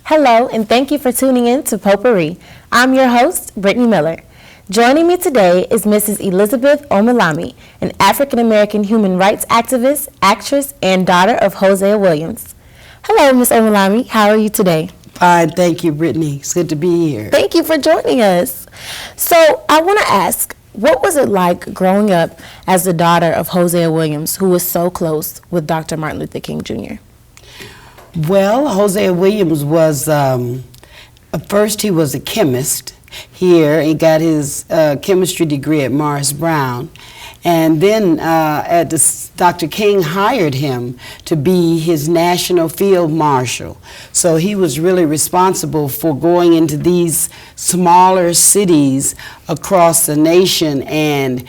Hello, and thank you for tuning in to Potpourri. I'm your host, Brittany Miller. Joining me today is Mrs. Elizabeth Omilami, an African-American human rights activist, actress, and daughter of Hosea Williams. Hello, Ms. Omilami. How are you today? Fine, thank you, Brittany. It's good to be here. Thank you for joining us. So I want to ask, what was it like growing up as the daughter of Hosea Williams, who was so close with Dr. Martin Luther King Jr.? Well, Hosea Williams was, first he was a chemist here. He got his chemistry degree at Morris Brown. And then Dr. King hired him to be his national field marshal. So he was really responsible for going into these smaller cities across the nation and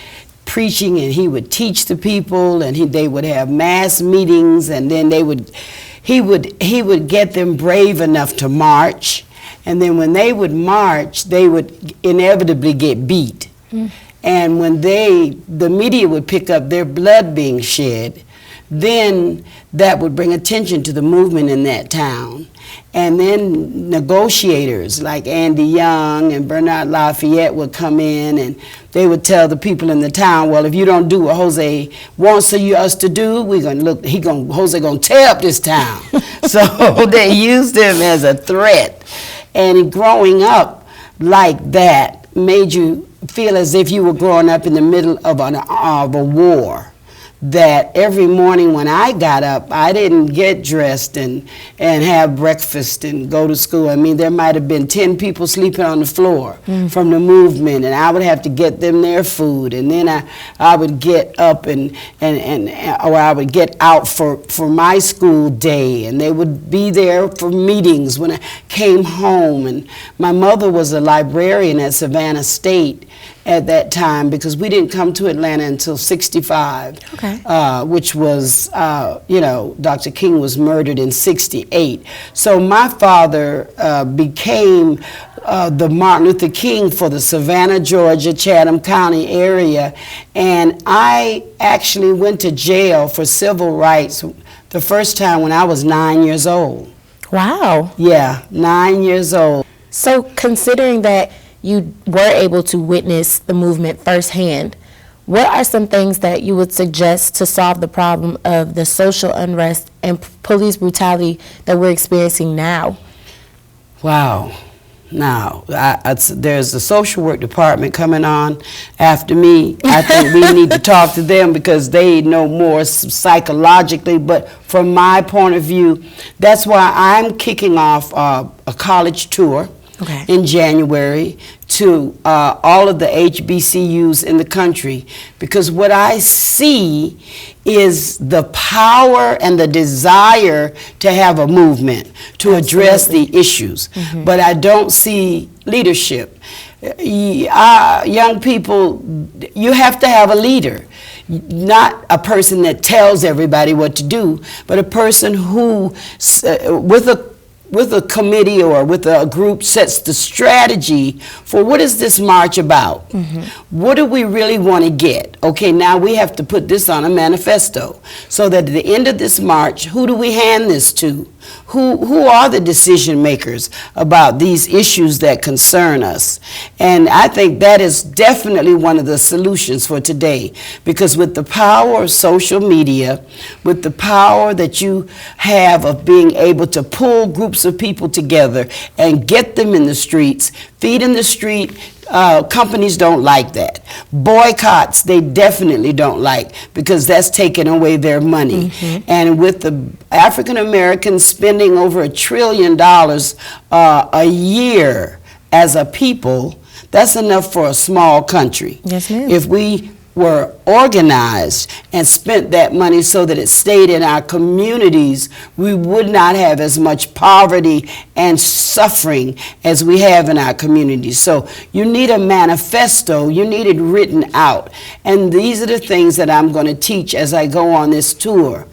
preaching, and he would teach the people, and they would have mass meetings, and then he would get them brave enough to march, and then when they would march, they would inevitably get beat. And when the media would pick up their blood being shed, then that would bring attention to the movement in that town. And then negotiators like Andy Young and Bernard Lafayette would come in, and they would tell the people in the town, well, if you don't do what Jose wants us to do, Jose gonna tear up this town. So they used him as a threat. And growing up like that made you feel as if you were growing up in the middle of a war. That every morning when I got up, I didn't get dressed and have breakfast and go to school. I mean, there might have been 10 people sleeping on the floor from the movement, and I would have to get them their food, and then I would get up or I would get out for my school day, and they would be there for meetings when I came home. And my mother was a librarian at Savannah State at that time, because we didn't come to Atlanta until '65, which was, Dr. King was murdered in '68. So my father became the Martin Luther King for the Savannah, Georgia, Chatham County area, and I actually went to jail for civil rights the first time when I was 9 years old. Wow. Yeah, 9 years old. So considering that you were able to witness the movement firsthand, what are some things that you would suggest to solve the problem of the social unrest and police brutality that we're experiencing now? Wow. Now, there's the social work department coming on after me. I think we need to talk to them because they know more psychologically. But from my point of view, that's why I'm kicking off a college tour in January to all of the HBCUs in the country, because what I see is the power and the desire to have a movement to address the issues, but I don't see leadership. Young people, you have to have a leader. Not a person that tells everybody what to do, but a person who, with a committee or with a group, sets the strategy for what is this march about? What do we really want to get? Okay, now we have to put this on a manifesto so that at the end of this march, who do we hand this to? Who are the decision makers about these issues that concern us? And I think that is definitely one of the solutions for today, because with the power of social media, with the power that you have of being able to pull groups of people together and get them in the streets, feet in the street, companies don't like that. Boycotts, they definitely don't like, because that's taking away their money. And with the African Americans spending over $1 trillion a year as a people, that's enough for a small country. Yes, ma'am. If we were organized and spent that money so that it stayed in our communities, we would not have as much poverty and suffering as we have in our communities. So you need a manifesto, you need it written out. And these are the things that I'm going to teach as I go on this tour.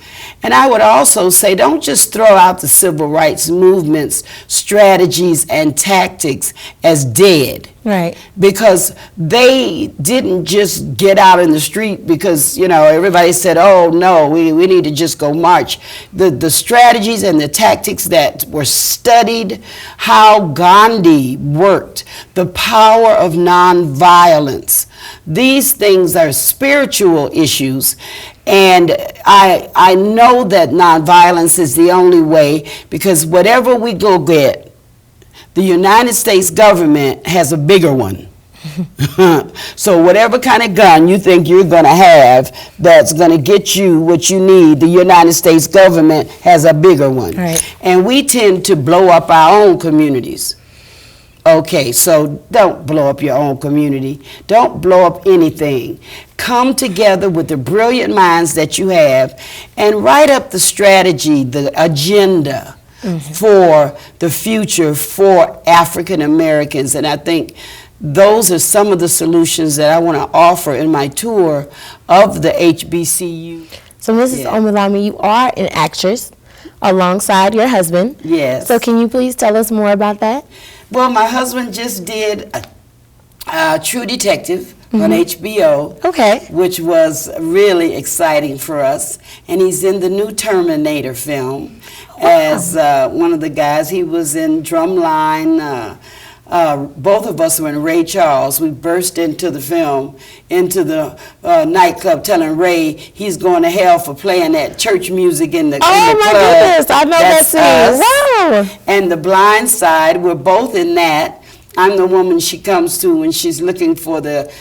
And I would also say, don't just throw out the civil rights movement's strategies and tactics as dead. Right. Because they didn't just get out in the street because, you know, everybody said, oh, no, we need to just go march. The strategies and the tactics that were studied, how Gandhi worked, the power of nonviolence. These things are spiritual issues. And I know that nonviolence is the only way, because whatever we go get, the United States government has a bigger one. So whatever kind of gun you think you're going to have that's going to get you what you need, the United States government has a bigger one. Right. And we tend to blow up our own communities. Okay, so don't blow up your own community. Don't blow up anything. Come together with the brilliant minds that you have and write up the strategy, the agenda for the future for African Americans. And I think those are some of the solutions that I want to offer in my tour of the HBCU. So Mrs. Omilami, you are an actress alongside your husband. Yes. So can you please tell us more about that? Well, my husband just did True Detective on HBO, Okay. which was really exciting for us. And he's in the new Terminator film as one of the guys. He was in Drumline. Both of us were in Ray Charles. We burst into the film, into the nightclub, telling Ray he's going to hell for playing that church music in the club. Oh my goodness, I know that That's scene. us. Wow. And The Blind Side, we're both in that. I'm the woman she comes to when she's looking for the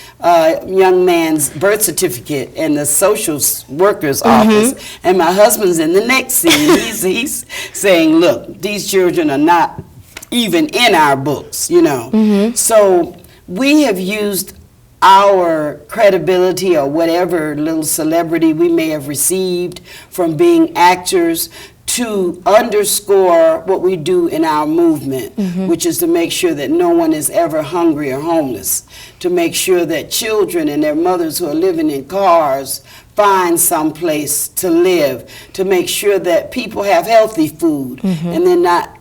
young man's birth certificate in the social worker's office. And my husband's in the next scene. He's saying, look, these children are not even in our books, you know. So we have used our credibility or whatever little celebrity we may have received from being actors to underscore what we do in our movement, which is to make sure that no one is ever hungry or homeless, to make sure that children and their mothers who are living in cars find some place to live, to make sure that people have healthy food and they're not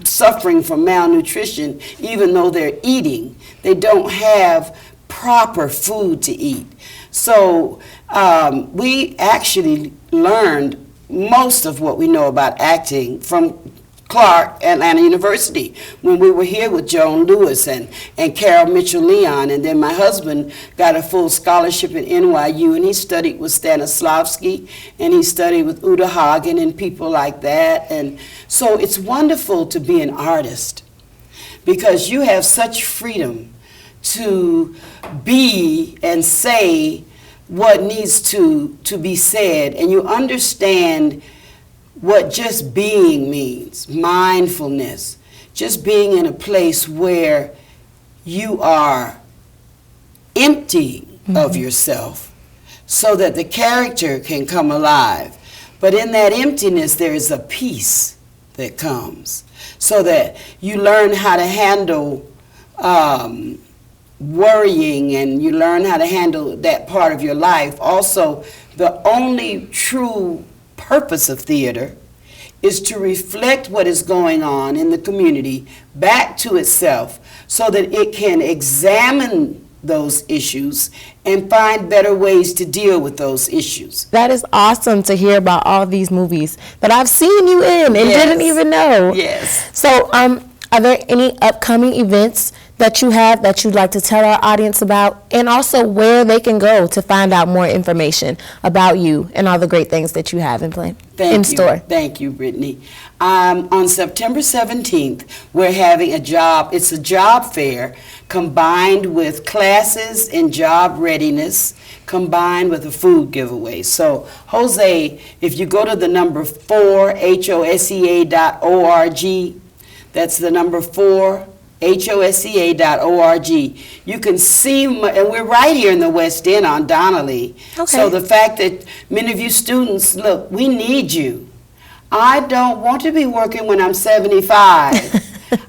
suffering from malnutrition even though they're eating. They don't have proper food to eat. So we actually learned most of what we know about acting from Clark, Atlanta University, when we were here with Joan Lewis and Carol Mitchell-Leon. And then my husband got a full scholarship at NYU, and he studied with Stanislavski, and he studied with Uta Hagen and people like that. And so it's wonderful to be an artist because you have such freedom to be and say what needs to be said, and you understand what just being means, mindfulness, just being in a place where you are empty of yourself so that the character can come alive. But in that emptiness, there is a peace that comes so that you learn how to handle worrying, and you learn how to handle that part of your life. Also, the only true purpose of theater is to reflect what is going on in the community back to itself so that it can examine those issues and find better ways to deal with those issues. That is awesome to hear about all these movies that I've seen you in and didn't even know. Yes. So, are there any upcoming events that you have that you'd like to tell our audience about, and also where they can go to find out more information about you and all the great things that you have in store? Thank you, Brittany. On September 17th, we're having it's a job fair combined with classes in job readiness, combined with a food giveaway. So, Jose, if you go to the number 4, HOSEA.org, that's the number 4, HOSEA.org. You can see, and we're right here in the West End on Donnelly. Okay. So the fact that many of you students, look, we need you. I don't want to be working when I'm 75.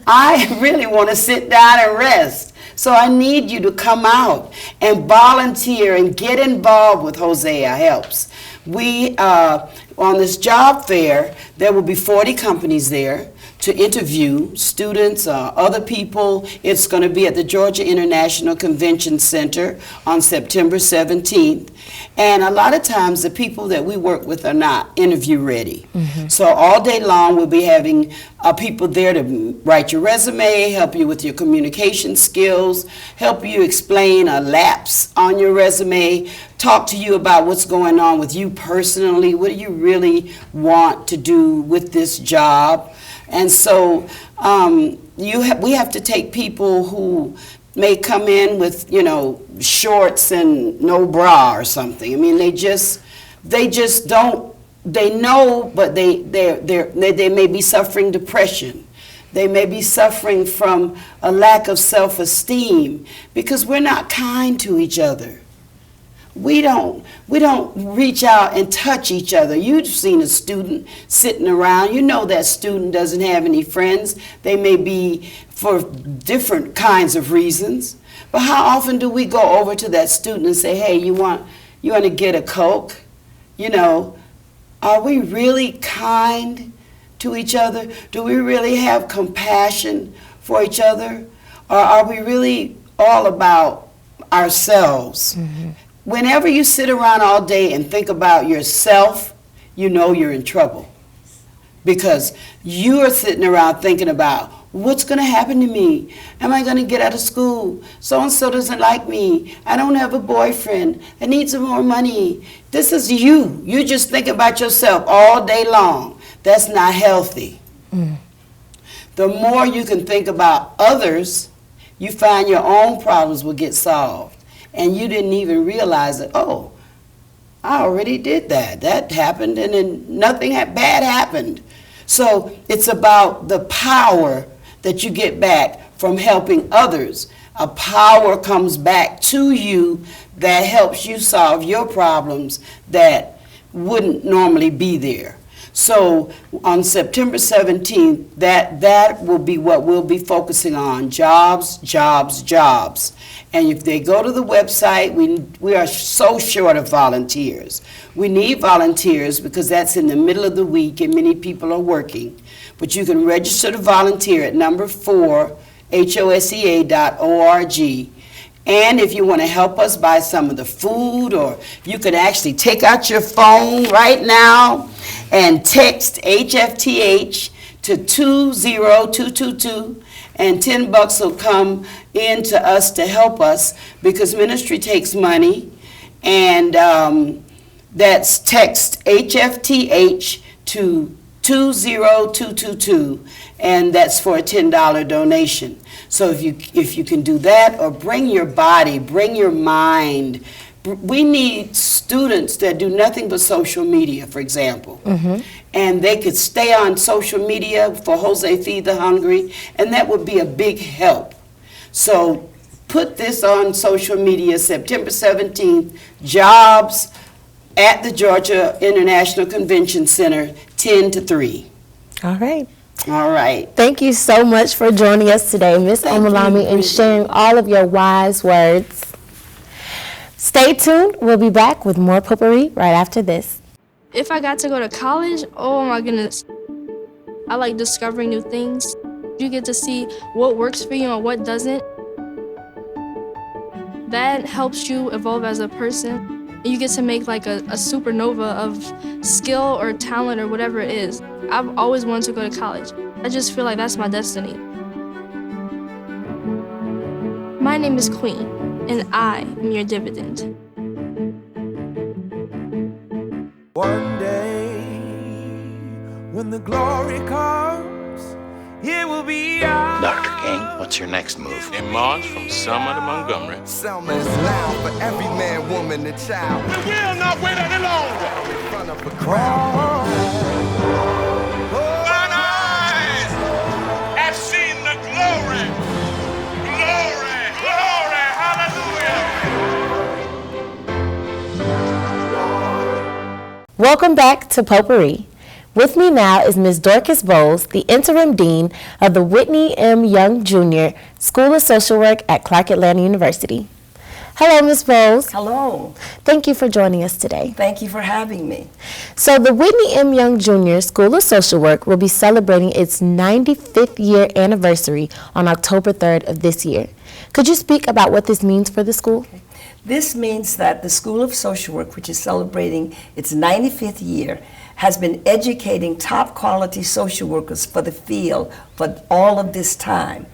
I really want to sit down and rest. So I need you to come out and volunteer and get involved with Hosea Helps. We, on this job fair, there will be 40 companies there to interview students, other people. It's going to be at the Georgia International Convention Center on September 17th. And a lot of times the people that we work with are not interview ready. Mm-hmm. So all day long we'll be having people there to write your resume, help you with your communication skills, help you explain a lapse on your resume, talk to you about what's going on with you personally, what do you really want to do with this job. And so we have to take people who may come in with, shorts and no bra or something. I mean, they just don't, they know, but they may be suffering depression. They may be suffering from a lack of self-esteem because we're not kind to each other. We don't reach out and touch each other. You've seen a student sitting around. You know that student doesn't have any friends. They may be for different kinds of reasons. But how often do we go over to that student and say, hey, you want to get a Coke? Are we really kind to each other? Do we really have compassion for each other? Or are we really all about ourselves? Mm-hmm. Whenever you sit around all day and think about yourself, you know you're in trouble. Because you are sitting around thinking about, what's going to happen to me? Am I going to get out of school? So-and-so doesn't like me. I don't have a boyfriend. I need some more money. This is you. You just think about yourself all day long. That's not healthy. Mm. The more you can think about others, you find your own problems will get solved. And you didn't even realize that, oh, I already did that. That happened, and then nothing bad happened. So it's about the power that you get back from helping others. A power comes back to you that helps you solve your problems that wouldn't normally be there. So on September 17th, that will be what we'll be focusing on, jobs, jobs, jobs. And if they go to the website, we are so short of volunteers. We need volunteers because that's in the middle of the week and many people are working. But you can register to volunteer at number 4, HOSEA.org. And if you want to help us buy some of the food, or you could actually take out your phone right now and text HFTH to 20222, and $10 will come in to us to help us, because ministry takes money. And that's text HFTH to 20222, and that's for a $10 donation. So if you can do that, or bring your body, bring your mind. We need students that do nothing but social media, for example. Mm-hmm. And they could stay on social media for Jose Feed the Hungry, and that would be a big help. So put this on social media, September 17th, jobs at the Georgia International Convention Center, 10 to 3. All right. All right. Thank you so much for joining us today, Ms. Omilami, and sharing all of your wise words. Stay tuned. We'll be back with more Potpourri right after this. If I got to go to college, oh my goodness. I like discovering new things. You get to see what works for you and what doesn't. That helps you evolve as a person. You get to make like a supernova of skill or talent or whatever it is. I've always wanted to go to college. I just feel like that's my destiny. My name is Queen, and I am your dividend. One day, when the glory comes, it will be ours. Dr. King, what's your next move? In March from Selma to Montgomery. Selma is loud for every man, woman, and child. We will not wait any longer. In front of a crowd. Mine eyes have seen the glory Welcome back to Potpourri. With me now is Ms. Dorcas Bowles, the Interim Dean of the Whitney M. Young Jr. School of Social Work at Clark Atlanta University. Hello, Ms. Bowles. Hello. Thank you for joining us today. Thank you for having me. So the Whitney M. Young Jr. School of Social Work will be celebrating its 95th year anniversary on October 3rd of this year. Could you speak about what this means for the school? This means that the School of Social Work, which is celebrating its 95th year, has been educating top quality social workers for the field for all of this time.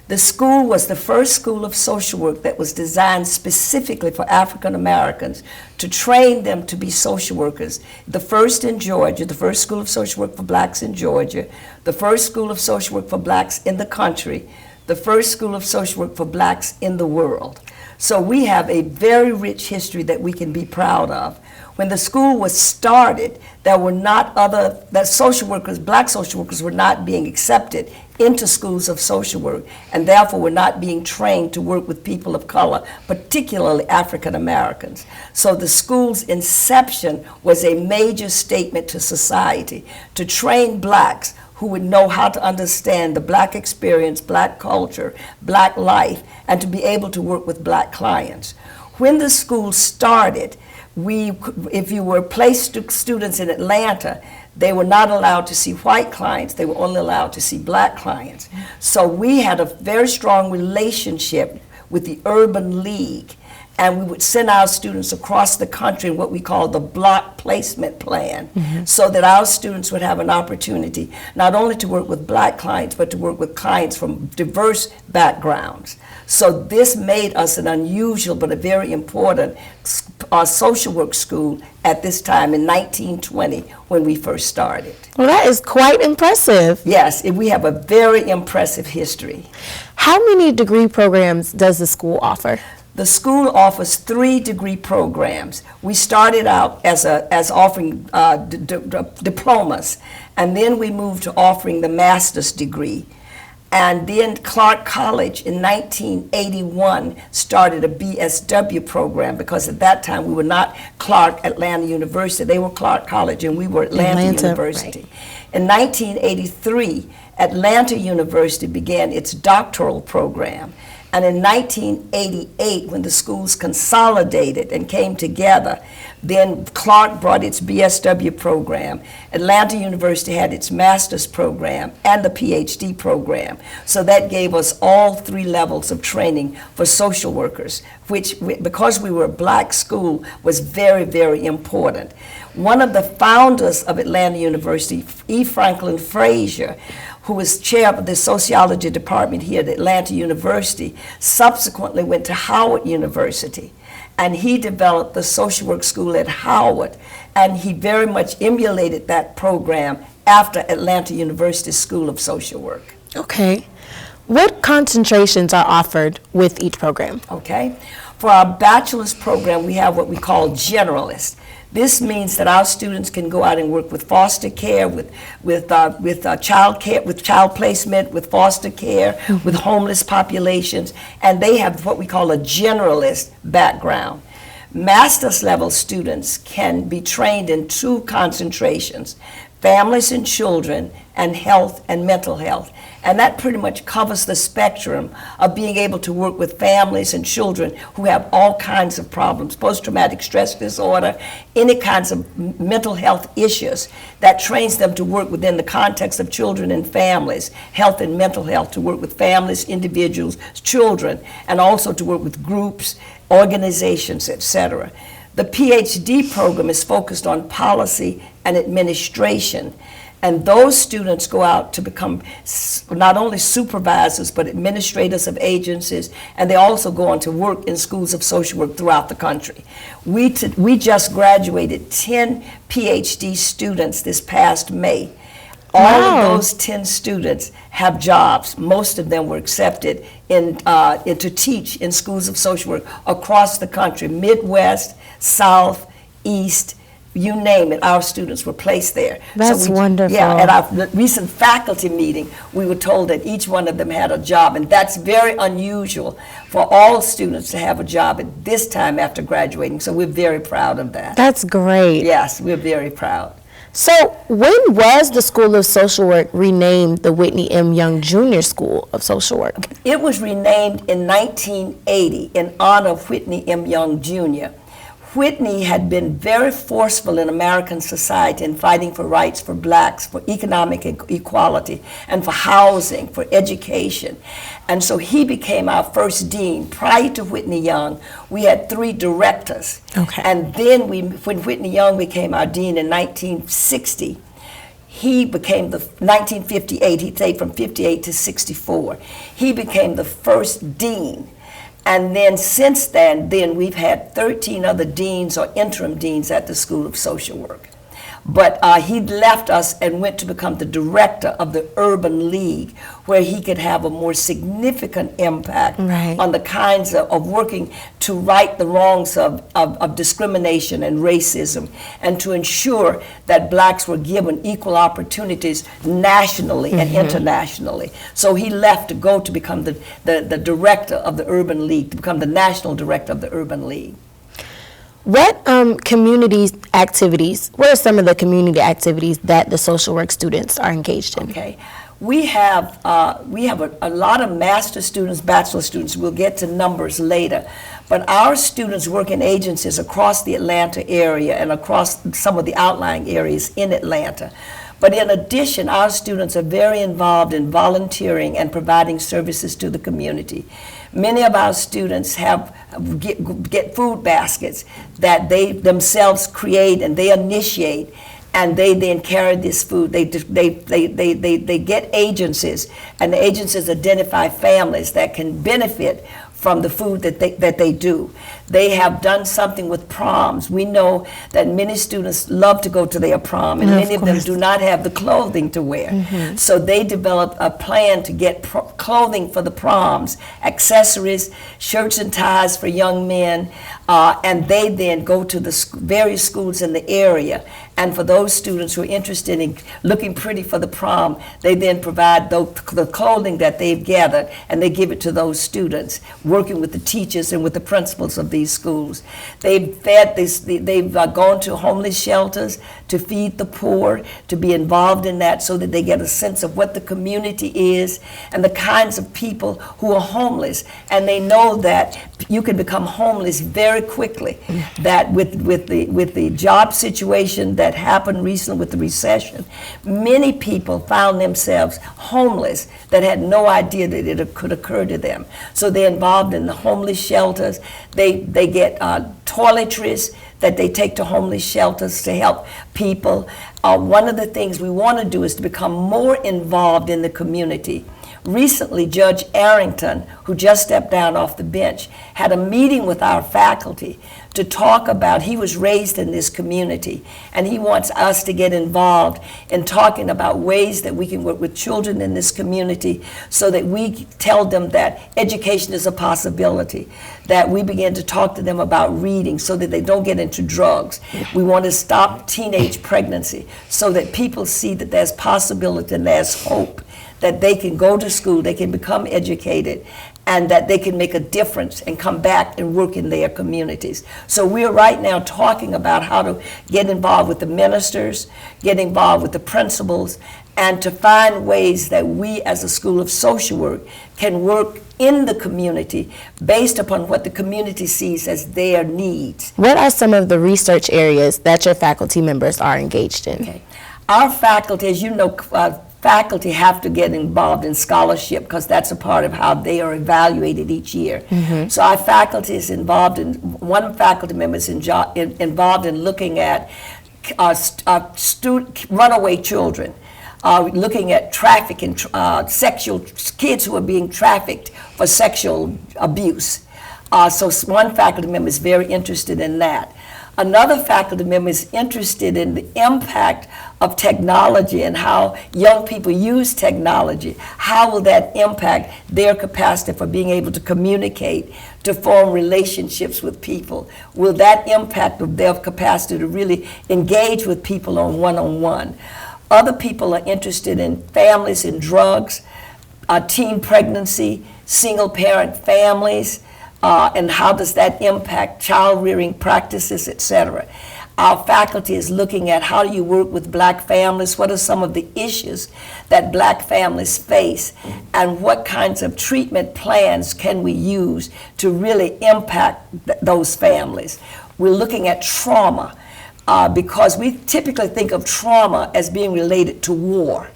The school was the first school of social work that was designed specifically for African Americans to train them to be social workers. The first in Georgia, the first school of social work for blacks in Georgia, the first school of social work for blacks in the country, the first school of social work for blacks in the world. So we have a very rich history that we can be proud of. When the school was started, there were that social workers, black social workers, were not being accepted into schools of social work, and therefore were not being trained to work with people of color, particularly African Americans. So the school's inception was a major statement to society to train blacks who would know how to understand the black experience, black culture, black life, and to be able to work with black clients. When the school started, if you were placed students in Atlanta, they were not allowed to see white clients, they were only allowed to see black clients. So we had a very strong relationship with the Urban League, and we would send our students across the country in what we call the block placement plan, so that our students would have an opportunity not only to work with black clients, but to work with clients from diverse backgrounds. So this made us an unusual but a very important social work school at this time in 1920 when we first started. Well, that is quite impressive. Yes, we have a very impressive history. How many degree programs does the school offer? The school offers 3 degree programs. We started out as offering diplomas, and then we moved to offering the master's degree. And then Clark College in 1981 started a BSW program, because at that time we were not Clark Atlanta University, they were Clark College and we were Atlanta University. Right. In 1983, Atlanta University began its doctoral program. And in 1988, when the schools consolidated and came together, then Clark brought its BSW program. Atlanta University had its master's program and the PhD program. So that gave us all 3 levels of training for social workers, which, because we were a black school, was very, very important. One of the founders of Atlanta University, E. Franklin Frazier, who was chair of the sociology department here at Atlanta University, subsequently went to Howard University, and he developed the social work school at Howard, and he very much emulated that program after Atlanta University School of Social Work. Okay. What concentrations are offered with each program? Okay. For our bachelor's program, we have what we call generalists. This means that our students can go out and work with foster care, with child care, with child placement, with foster care, with homeless populations, and they have what we call a generalist background. Master's level students can be trained in 2 concentrations: families and children, and health and mental health. And that pretty much covers the spectrum of being able to work with families and children who have all kinds of problems, post-traumatic stress disorder, any kinds of mental health issues. That trains them to work within the context of children and families, health and mental health, to work with families, individuals, children, and also to work with groups, organizations, etc. The PhD program is focused on policy and administration. And those students go out to become not only supervisors, but administrators of agencies, and they also go on to work in schools of social work throughout the country. We just graduated 10 PhD students this past May. All of those 10 students have jobs. Most of them were accepted to teach in schools of social work across the country: Midwest, South, East, you name it, our students were placed there. That's wonderful. Yeah, at our recent faculty meeting, we were told that each one of them had a job, and that's very unusual for all students to have a job at this time after graduating, so we're very proud of that. That's great. Yes, we're very proud. So when was the School of Social Work renamed the Whitney M. Young Jr. School of Social Work? It was renamed in 1980 in honor of Whitney M. Young Jr. Whitney had been very forceful in American society in fighting for rights for blacks, for economic equality, and for housing, for education. And so he became our first dean. Prior to Whitney Young, we had 3 directors. Okay. And then when Whitney Young became our dean in 1960, he became 1958, he stayed from 58 to 64. He became the first dean. And then since then we've had 13 other deans or interim deans at the School of Social Work. But he left us and went to become the director of the Urban League, where he could have a more significant impact on the kinds of working to right the wrongs of discrimination and racism, and to ensure that blacks were given equal opportunities nationally and internationally. So he left to go to become the director of the Urban League, to become the national director of the Urban League. What community activities, what are some of the community activities that the social work students are engaged in? Okay. We have a lot of master students, bachelor students. We'll get to numbers later. But our students work in agencies across the Atlanta area and across some of the outlying areas in Atlanta. But in addition, our students are very involved in volunteering and providing services to the community. Many of our students get food baskets that they themselves create and they initiate, and they then carry this food. They get agencies, and the agencies identify families that can benefit from the food that they do. They have done something with proms. We know that many students love to go to their prom, and many of them do not have the clothing to wear. So they developed a plan to get clothing for the proms, accessories, shirts and ties for young men, and they then go to the various schools in the area. And for those students who are interested in looking pretty for the prom, they then provide the clothing that they've gathered, and they give it to those students, working with the teachers and with the principals of these schools. They've gone to homeless shelters to feed the poor, to be involved in that so that they get a sense of what the community is and the kinds of people who are homeless. And they know that you can become homeless very quickly, that with the job situation that happened recently with the recession, many people found themselves homeless that had no idea that it could occur to them. So they're involved in the homeless shelters. They get toiletries that they take to homeless shelters to help people. One of the things we want to do is to become more involved in the community. Recently, Judge Arrington, who just stepped down off the bench, had a meeting with our faculty to talk about, he was raised in this community, and he wants us to get involved in talking about ways that we can work with children in this community so that we tell them that education is a possibility, that we begin to talk to them about reading so that they don't get into drugs. We want to stop teenage pregnancy so that people see that there's possibility and there's hope, that they can go to school, they can become educated, and that they can make a difference and come back and work in their communities. So we're right now talking about how to get involved with the ministers, get involved with the principals, and to find ways that we as a School of Social Work can work in the community based upon what the community sees as their needs. What are some of the research areas that your faculty members are engaged in? Okay. Our faculty, as you know, faculty have to get involved in scholarship because that's a part of how they are evaluated each year. So our faculty is involved in, one faculty member is involved in looking at runaway children, looking at trafficking, sexual kids who are being trafficked for sexual abuse. So one faculty member is very interested in that. Another faculty member is interested in the impact of technology and how young people use technology. How will that impact their capacity for being able to communicate, to form relationships with people? Will that impact their capacity to really engage with people on one-on-one? Other people are interested in families and drugs, teen pregnancy, single-parent families, and how does that impact child-rearing practices, etc. Our faculty is looking at how do you work with black families, what are some of the issues that black families face, and what kinds of treatment plans can we use to really impact those families. We're looking at trauma. Because we typically think of trauma as being related to war.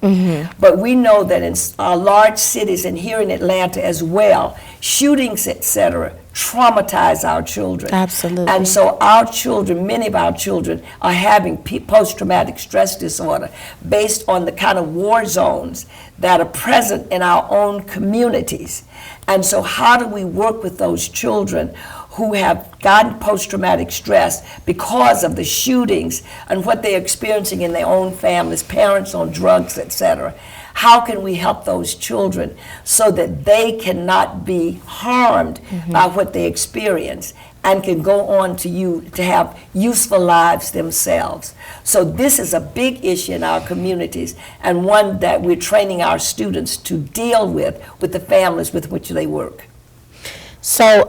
But we know that in large cities and here in Atlanta as well, shootings, etc., traumatize our children. Absolutely. And so our children, many of our children, are having post-traumatic stress disorder based on the kind of war zones that are present in our own communities. And so how do we work with those children who have gotten post-traumatic stress because of the shootings and what they're experiencing in their own families, parents on drugs, etc.? How can we help those children so that they cannot be harmed by what they experience and can go on to have useful lives themselves? So this is a big issue in our communities and one that we're training our students to deal with the families with which they work. So,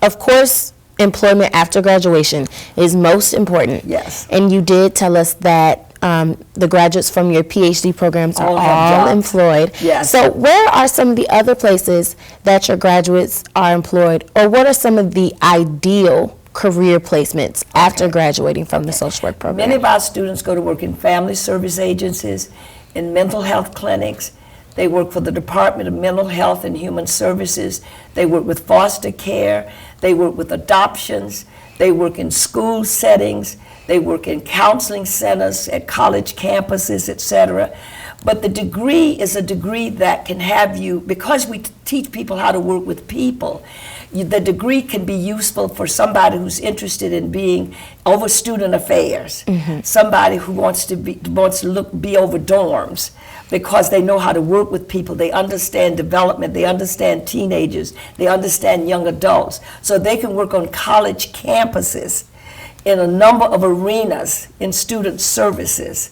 of course, employment after graduation is most important. Yes. And you did tell us that the graduates from your PhD programs are all employed. Yes. So where are some of the other places that your graduates are employed, or what are some of the ideal career placements after graduating from the social work program? Many of our students go to work in family service agencies, in mental health clinics. They work for the Department of Mental Health and Human Services. They work with foster care. They work with adoptions. They work in school settings. They work in counseling centers, at college campuses, etc. But the degree is a degree that can have you, because we teach people how to work with people, the degree can be useful for somebody who's interested in being over student affairs, somebody who wants to be over dorms, because they know how to work with people, they understand development, they understand teenagers, they understand young adults. So they can work on college campuses in a number of arenas in student services.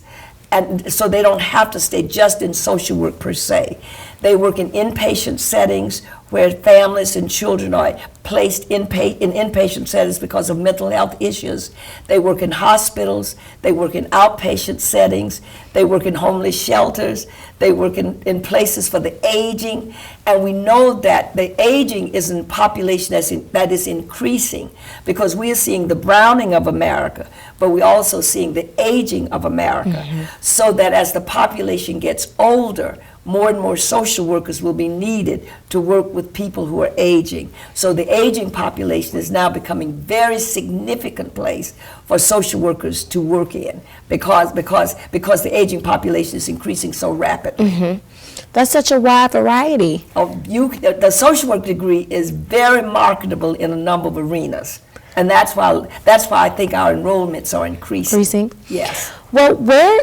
And so they don't have to stay just in social work per se. They work in inpatient settings where families and children are placed in inpatient settings because of mental health issues. They work in hospitals. They work in outpatient settings. They work in homeless shelters. They work in places for the aging. And we know that the aging is a population that is increasing, because we are seeing the browning of America, but we're also seeing the aging of America. So that as the population gets older, more and more social workers will be needed to work with people who are aging. So the aging population is now becoming a very significant place for social workers to work in, because the aging population is increasing so rapidly. That's such a wide variety. The social work degree is very marketable in a number of arenas. And that's why I think our enrollments are increasing. Yes. Well,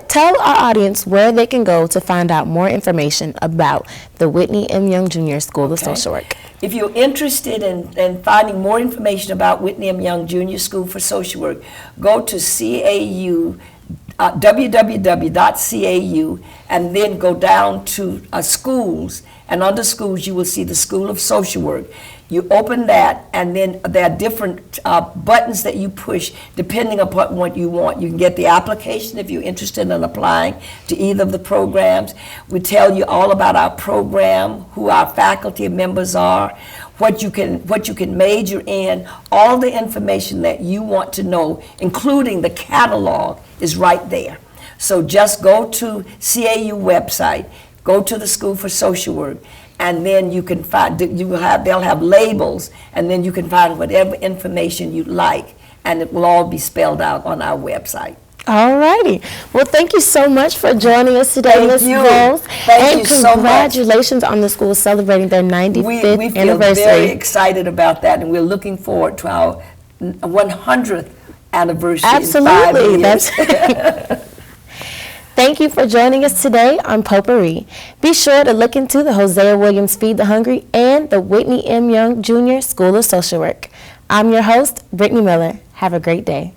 tell our audience where they can go to find out more information about the Whitney M. Young Jr. School of Social Work. If you're interested in finding more information about Whitney M. Young Jr. School for Social Work, go to CAU, www.cau, and then go down to schools, and under schools you will see the School of Social Work. You open that, and then there are different buttons that you push depending upon what you want. You can get the application if you're interested in applying to either of the programs. We tell you all about our program, who our faculty members are, what you can major in. All the information that you want to know, including the catalog, is right there. So just go to CAU website, go to the School for Social Work, and then you can find, they'll have labels, and then you can find whatever information you'd like, and it will all be spelled out on our website. All righty. Well, thank you so much for joining us today, Ms. Bowles. Thank you so much. And congratulations on the school celebrating their 95th we feel anniversary. very excited about that, and we're looking forward to our 100th anniversary Absolutely. in 5 years. That's Thank you for joining us today on Potpourri. Be sure to look into the Hosea Williams Feed the Hungry and the Whitney M. Young Jr. School of Social Work. I'm your host, Brittany Miller. Have a great day.